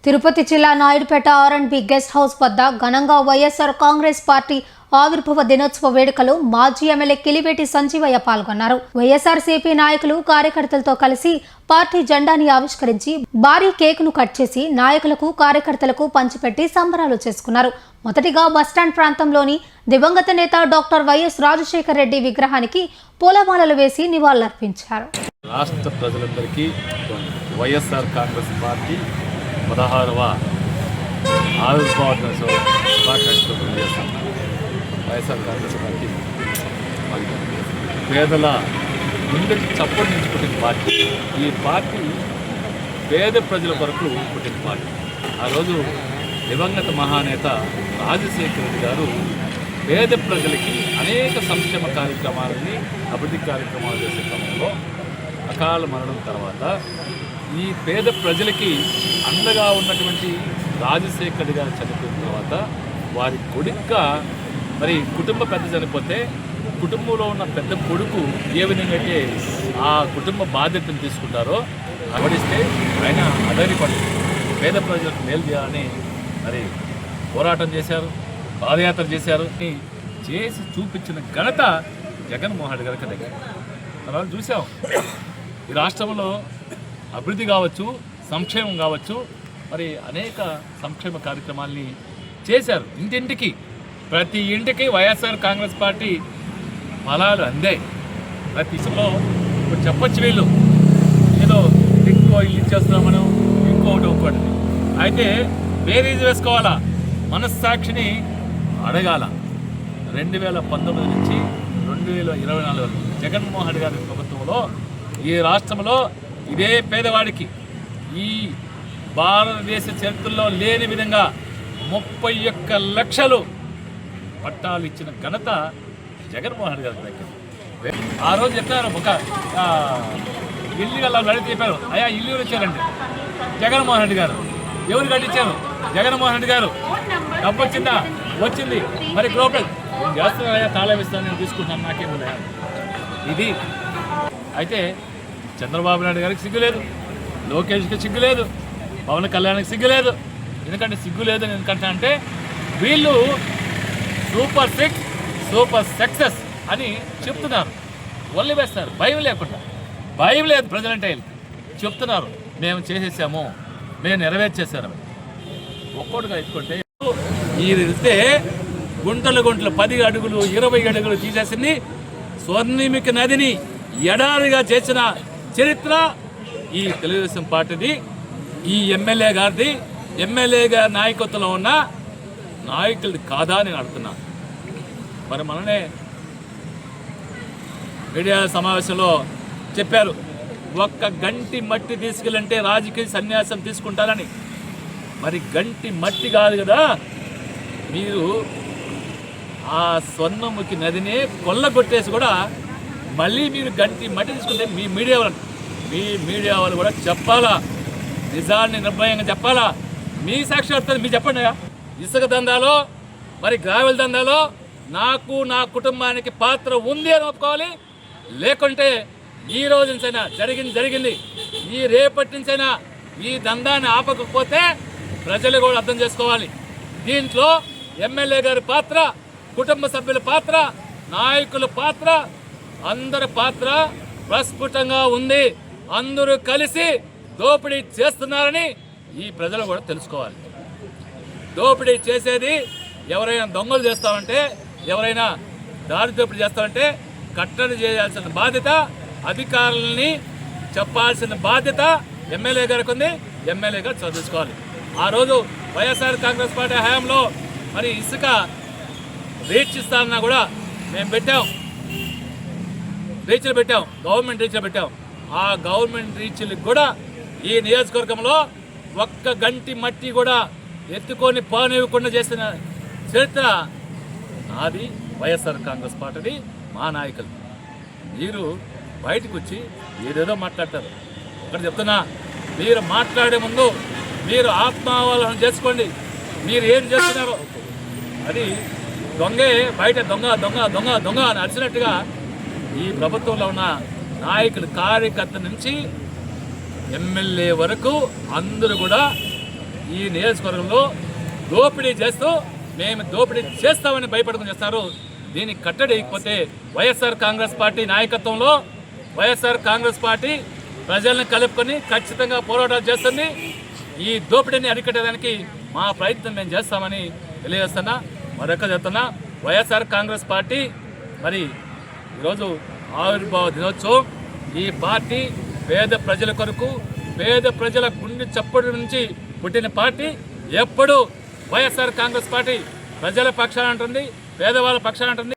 తిరుపతి జిల్లా Naidupeta R&B guest house వద్ద ఘనంగా వైఎస్ఆర్ కాంగ్రెస్ పార్టీ ఆవిర్భావ దినోత్సవ వేడుకలో మాజీ ఎమ్మెల్యే కిలివేటి సంజీవయ్య పాల్గొన్నారు. వైఎస్ఆర్సీపీ నాయకులు కార్యకర్తలతో కలిసి పార్టీ జెండాని ఆవిష్కరించి భారీ కేకును కట్ చేసి నాయకులకు కార్యకర్తలకు పంచిపెట్టి సంబరాలు చేసుకున్నారు. మొదటిగా బస్టాండ్ ప్రాంతంలోని దివంగత నేత డాక్టర్ వైఎస్ రాజశేఖర రెడ్డి విగ్రహానికి పూలమాలలు వేసి నివాళులర్పించారు. రాష్ట్ర ప్రజలందరికీ వైఎస్ఆర్ కాంగ్రెస్ పార్టీ 16వ ఆవిర్భావ దినోత్సవ శుభాకాంక్షలు తెలియజేస్తాను. వైఎస్ఆర్ కాంగ్రెస్ పార్టీ పేదల ముందుకి చప్పటి నుంచి పుట్టిన పార్టీ. ఈ పార్టీ పేద ప్రజల కొరకు పుట్టిన పార్టీ. ఆ రోజు దివంగత మహానేత రాజశేఖర రెడ్డి గారు పేద ప్రజలకి అనేక సంక్షేమ కార్యక్రమాలని అభివృద్ధి కార్యక్రమాలు చేసే క్రమంలో అకాల మరణం తర్వాత ఈ పేద ప్రజలకి అండగా ఉన్నటువంటి రాజశేఖర్ గారు చనిపోయిన తర్వాత వారి కొడుక్క మరి కుటుంబ పెద్ద చనిపోతే కుటుంబంలో ఉన్న పెద్ద కొడుకు ఏ విధంగా అయితే ఆ కుటుంబ బాధ్యతను తీసుకుంటారో అవడిస్తే ఆయన అధైర్యపడి పేద ప్రజలకు మేలు చేయాలని మరి పోరాటం చేశారు, పాదయాత్ర చేశారు. చేసి చూపించిన ఘనత జగన్మోహన్ రెడ్డి గారికి దగ్గర మనం చూసాం. ఈ రాష్ట్రంలో అభివృద్ధి కావచ్చు, సంక్షేమం కావచ్చు, మరి అనేక సంక్షేమ కార్యక్రమాల్ని చేశారు. ఇంటింటికి ప్రతి ఇంటికి వైఎస్ఆర్ కాంగ్రెస్ పార్టీ ఫలాలు అందాయి. ప్రతి ఇసులో ఇప్పుడు చెప్పచ్చు వీళ్ళు ఏదో ఇంకో ఇల్లు ఇచ్చేస్తున్నాం మనం, ఇంకొకటి అయితే బేరీజ్ వేసుకోవాలా, మనస్సాక్షిని అడగాల. 2019 నుంచి 2024 వరకు జగన్మోహన్ రెడ్డి గారి ప్రభుత్వంలో ఈ రాష్ట్రంలో ఇదే పేదవాడికి ఈ భారతదేశ చరిత్రలో లేని విధంగా 31 లక్షలు పట్టాలు ఇచ్చిన ఘనత జగన్మోహన్ రెడ్డి గారి దగ్గర. ఆ రోజు చెప్పారు, ఒక ఇల్లు గల నడి చెప్పారు, అయ్యా ఇల్లు వచ్చారండి జగన్మోహన్ రెడ్డి గారు. ఎవరు కట్టించారు? జగన్మోహన్ రెడ్డి గారు. డబ్బు వచ్చిందా? వచ్చింది. మరి గ్లోబల్ చేస్తున్నారయ్యా, తాళం ఇస్తాను, నేను తీసుకుంటాను, నాకేముందా ఇది. అయితే చంద్రబాబు నాయుడు గారికి సిగ్గులేదు, లోకేష్కి సిగ్గులేదు, పవన్ కళ్యాణ్కి సిగ్గులేదు. ఎందుకంటే సిగ్గులేదు ఎందుకంటే అంటే వీళ్ళు సూపర్ 6 సూపర్ సక్సెస్ అని చెప్తున్నారు. ఒళ్ళు వేస్తారు భయం లేకుండా. భయం లేదు ప్రజలంటే చెప్తున్నారు, మేము చేసేసాము, మేము నెరవేర్చేసాము. ఒక్కోటిగా ఎత్తుకుంటే ఇస్తే గుంటలు 10 అడుగులు 20 అడుగులు తీసేసింది స్వర్ణిమిక నదిని ఎడారిగా చేసిన చరిత్ర ఈ తెలుగుదేశం పార్టీది, ఈ ఎమ్మెల్యే గారిది. ఎమ్మెల్యే గారి నాయకత్వంలో ఉన్న నాయకులది కాదా నేను అడుగుతున్నా. మరి మననే మీడియా సమావేశంలో చెప్పారు, ఒక్క గంటి మట్టి తీసుకెళ్ళంటే రాజకీయ సన్యాసం తీసుకుంటారని. మరి గంటి మట్టి కాదు కదా, మీరు ఆ స్వర్ణముఖి నదిని కొల్లగొట్టేసి కూడా మళ్ళీ మీరు గంటి మట్టి తీసుకుంటే మీ మీడియా వాళ్ళు కూడా చెప్పాలా, నిజాన్ని నిర్భయంగా చెప్పాలా. మీ సాక్షాత్కారం మీరు చెప్పండి. ఇసుక దందాలో మరి గ్రావెల్ దందాలో నాకు నా కుటుంబానికి పాత్ర ఉంది అని ఒప్పుకోవాలి. లేకుంటే ఈ రోజు నుంచైనా జరిగింది ఈ రేపటి నుంచైనా ఈ దందాన్ని ఆపకపోతే ప్రజలు కూడా అర్థం చేసుకోవాలి. దీంట్లో ఎమ్మెల్యే గారి పాత్ర, కుటుంబ సభ్యుల పాత్ర, నాయకుల పాత్ర, అందరి పాత్ర ప్రస్ఫుటంగా ఉంది. అందరూ కలిసి దోపిడీ చేస్తున్నారని ఈ ప్రజలు కూడా తెలుసుకోవాలి. దోపిడీ చేసేది ఎవరైనా దొంగలు చేస్తామంటే, ఎవరైనా దారి దోపిడీ చేస్తామంటే కట్టడి చేయాల్సిన బాధ్యత, అధికారులని చెప్పాల్సిన బాధ్యత ఎమ్మెల్యే గారికి ఉంది. ఎమ్మెల్యే గారు చదువుకోవాలి. ఆ రోజు వైఎస్ఆర్ కాంగ్రెస్ పార్టీ హయాంలో మరి ఇసుక రీచ్ ఇస్తానన్నా కూడా మేము రీచ్లు పెట్టాం, గవర్నమెంట్ రీచ్లు పెట్టాం. ఆ గవర్నమెంట్ రీచ్లకు కూడా ఈ నియోజకవర్గంలో ఒక్క గంటి మట్టి కూడా ఎత్తుకొని పోనివ్వకుండా చేసిన చరిత్ర నాది, వైఎస్ఆర్ కాంగ్రెస్ పార్టీది, మా నాయకులు. మీరు బయటకు వచ్చి ఏదేదో మాట్లాడతారు. ఒకటి చెప్తున్నా, మీరు మాట్లాడే ముందు మీరు ఆత్మావలోకనం చేసుకోండి. మీరు ఏం చేస్తున్నారో అది దొంగే బయట దొంగ దొంగ దొంగ దొంగ అని అరిచినట్టుగా ఈ ప్రభుత్వంలో ఉన్న నాయకులు, కార్యకర్త నుంచి ఎమ్మెల్యే వరకు అందరూ కూడా ఈ నియోజకవర్గంలో దోపిడీ చేస్తూ మేము దోపిడీ చేస్తామని భయపడుకుని చేస్తారు. దీనికి కట్టడిపోతే వైఎస్ఆర్ కాంగ్రెస్ పార్టీ నాయకత్వంలో వైఎస్ఆర్ కాంగ్రెస్ పార్టీ ప్రజల్ని కలుపుకొని ఖచ్చితంగా పోరాటాలు చేస్తుంది. ఈ దోపిడీని అరికట్టడానికి మా ప్రయత్నం మేము చేస్తామని తెలియజేస్తున్నా. మరొక చెప్తున్నా, వైఎస్ఆర్ కాంగ్రెస్ పార్టీ మరి ఈరోజు ఆవిర్భావ దినోత్సవం. ఈ పార్టీ పేద ప్రజల కొరకు, పేద ప్రజల గుండె చప్పుడు నుంచి పుట్టిన పార్టీ. ఎప్పుడు వైఎస్ఆర్ కాంగ్రెస్ పార్టీ ప్రజల పక్షాన ఉంటుంది, పేదవాళ్ళ పక్షాన ఉంటుంది.